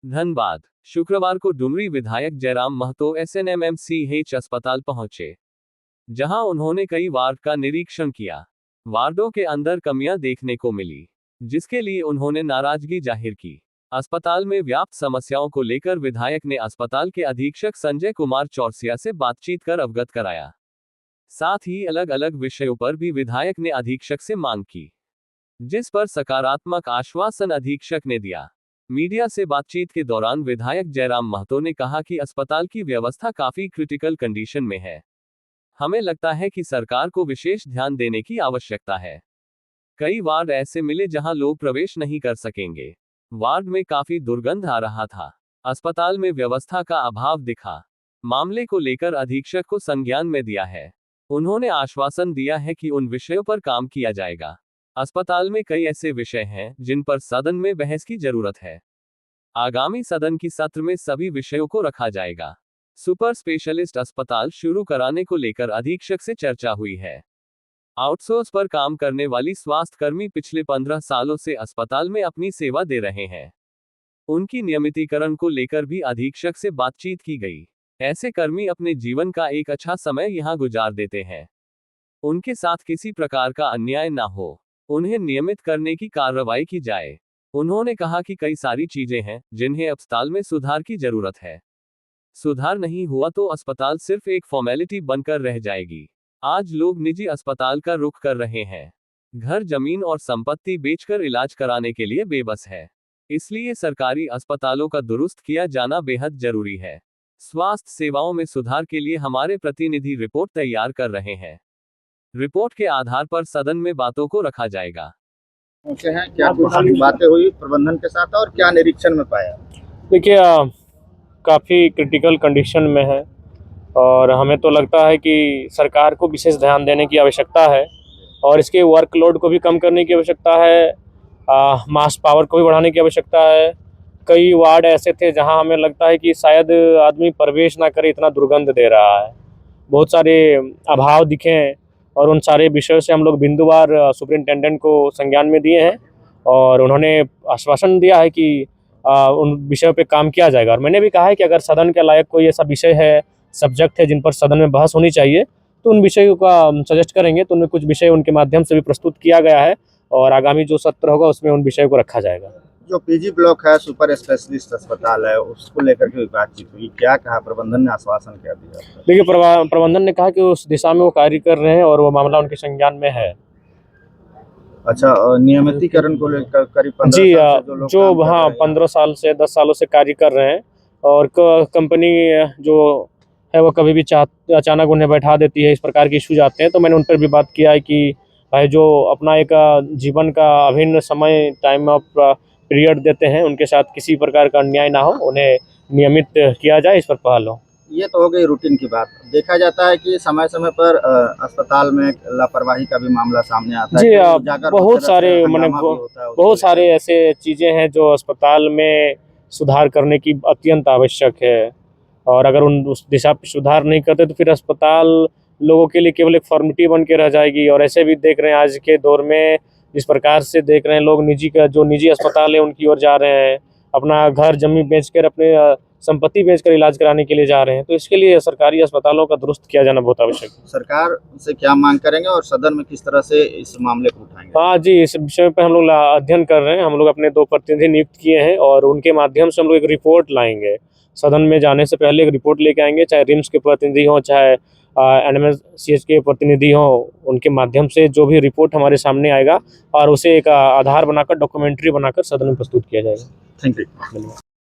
धनबाद। शुक्रवार को डुमरी विधायक जयराम महतो एसएनएमएमसीएच अस्पताल पहुंचे, जहां उन्होंने कई वार्ड का निरीक्षण किया। वार्डों के अंदर कमियां देखने को मिली, जिसके लिए उन्होंने नाराजगी जाहिर की। अस्पताल में व्याप्त समस्याओं को लेकर विधायक ने अस्पताल के अधीक्षक संजय कुमार चौरसिया से बातचीत कर अवगत कराया। साथ ही अलग अलग विषयों पर भी विधायक ने अधीक्षक से मांग की, जिस पर सकारात्मक आश्वासन अधीक्षक ने दिया। मीडिया से बातचीत के दौरान विधायक जयराम महतो ने कहा कि अस्पताल की व्यवस्था काफी क्रिटिकल कंडीशन में है। हमें लगता है कि सरकार को विशेष ध्यान देने की आवश्यकता है। कई वार्ड ऐसे मिले जहां लोग प्रवेश नहीं कर सकेंगे। वार्ड में काफी दुर्गंध आ रहा था। अस्पताल में व्यवस्था का अभाव दिखा। मामले को लेकर अधीक्षक को संज्ञान में दिया है। उन्होंने आश्वासन दिया है कि उन विषयों पर काम किया जाएगा। अस्पताल में कई ऐसे विषय हैं जिन पर सदन में बहस की जरूरत है। आगामी सदन की सत्र में सभी विषयों को रखा जाएगा। सुपर स्पेशलिस्ट अस्पताल शुरू कराने को लेकर अधीक्षक से चर्चा हुई है। आउटसोर्स पर काम करने वाली स्वास्थ्यकर्मी पिछले 15 सालों से अस्पताल में अपनी सेवा दे रहे हैं। उनकी नियमितीकरण को लेकर भी अधीक्षक से बातचीत की गई। ऐसे कर्मी अपने जीवन का एक अच्छा समय यहां गुजार देते हैं। उनके साथ किसी प्रकार का अन्याय ना हो, उन्हें नियमित करने की कार्रवाई की जाए। उन्होंने कहा कि कई सारी चीजें हैं जिन्हें अस्पताल में सुधार की जरूरत है। सुधार नहीं हुआ तो अस्पताल सिर्फ एक फॉर्मेलिटी बनकर रह जाएगी। आज लोग निजी अस्पताल का रुख कर रहे हैं। घर, जमीन और संपत्ति बेचकर इलाज कराने के लिए बेबस है। इसलिए सरकारी अस्पतालों का दुरुस्त किया जाना बेहद जरूरी है। स्वास्थ्य सेवाओं में सुधार के लिए हमारे प्रतिनिधि रिपोर्ट तैयार कर रहे हैं। रिपोर्ट के आधार पर सदन में बातों को रखा जाएगा। क्या कुछ बातें हुई प्रबंधन के साथ और क्या निरीक्षण में पाया? देखिए, काफ़ी क्रिटिकल कंडीशन में है और हमें तो लगता है कि सरकार को विशेष ध्यान देने की आवश्यकता है और इसके वर्कलोड को भी कम करने की आवश्यकता है। मास पावर को भी बढ़ाने की आवश्यकता है। कई वार्ड ऐसे थे जहां हमें लगता है कि शायद आदमी प्रवेश ना करे, इतना दुर्गंध दे रहा है। बहुत सारे अभाव दिखे हैं और उन सारे विषयों से हम लोग बिंदुवार सुपरिंटेंडेंट को संज्ञान में दिए हैं और उन्होंने आश्वासन दिया है कि उन विषयों पे काम किया जाएगा। और मैंने भी कहा है कि अगर सदन के लायक कोई ऐसा विषय है, सब्जेक्ट है जिन पर सदन में बहस होनी चाहिए, तो उन विषयों का सजेस्ट करेंगे। तो उनमें कुछ विषय उनके माध्यम से भी प्रस्तुत किया गया है और आगामी जो सत्र होगा उसमें उन विषयों को रखा जाएगा। जो पीजी ब्लॉक है, सुपर स्पेशलिस्ट अस्पताल है, उसको लेकर के बातचीत हुई, क्या कहा प्रबंधन ने, आश्वासन क्या दिया? देखिए, प्रबंधन ने कहा कि उस दिशा में वो कार्य कर रहे हैं और वो मामला उनके संज्ञान में है। अच्छा, नियमितीकरण को लेकर करीब 15 जी, साल से जो 15 साल से 10 सालों से कार्य कर रहे हैं और कंपनी जो है वो कभी भी अचानक उन्हें बैठा देती है। इस प्रकार के इश्यूज आते हैं, तो मैंने उन पर भी बात किया है कि भाई जो अपना एक जीवन का अभिन्न समय, टाइम ऑफ पीरियड देते हैं, उनके साथ किसी प्रकार का अन्याय ना हो, उन्हें नियमित किया जाए, इस पर पहल हो। ये तो हो गई रूटीन की बात। देखा जाता है कि समय समय पर अस्पताल में लापरवाही का भी मामला सामने आता है। जी, बहुत सारे ऐसे चीज़ें हैं जो अस्पताल में सुधार करने की अत्यंत आवश्यक है और अगर उस दिशा पर सुधार नहीं करते तो फिर अस्पताल लोगों के लिए केवल एक फॉर्मेलिटी बन के रह जाएगी। और ऐसे भी देख रहे हैं आज के दौर में, जिस प्रकार से देख रहे हैं लोग जो निजी अस्पताल है उनकी ओर जा रहे हैं, अपना घर जमीन बेचकर, अपने संपत्ति बेचकर इलाज कराने के लिए जा रहे हैं। तो इसके लिए सरकारी अस्पतालों का दुरुस्त किया जाना बहुत आवश्यक है। सरकार से क्या मांग करेंगे और सदन में किस तरह से इस मामले को उठाएंगे? हाँ जी, इस विषय पे हम लोग अध्ययन कर रहे हैं। हम लोग अपने 2 प्रतिनिधि नियुक्त किए हैं और उनके माध्यम से हम लोग एक रिपोर्ट लाएंगे। सदन में जाने से पहले एक रिपोर्ट लेके आएंगे, चाहे रिम्स के प्रतिनिधि हों, चाहे एनएमसीएच के प्रतिनिधि हों। उनके माध्यम से जो भी रिपोर्ट हमारे सामने आएगा और उसे एक आधार बनाकर, डॉक्यूमेंट्री बनाकर सदन में प्रस्तुत किया जाएगा। Thank you.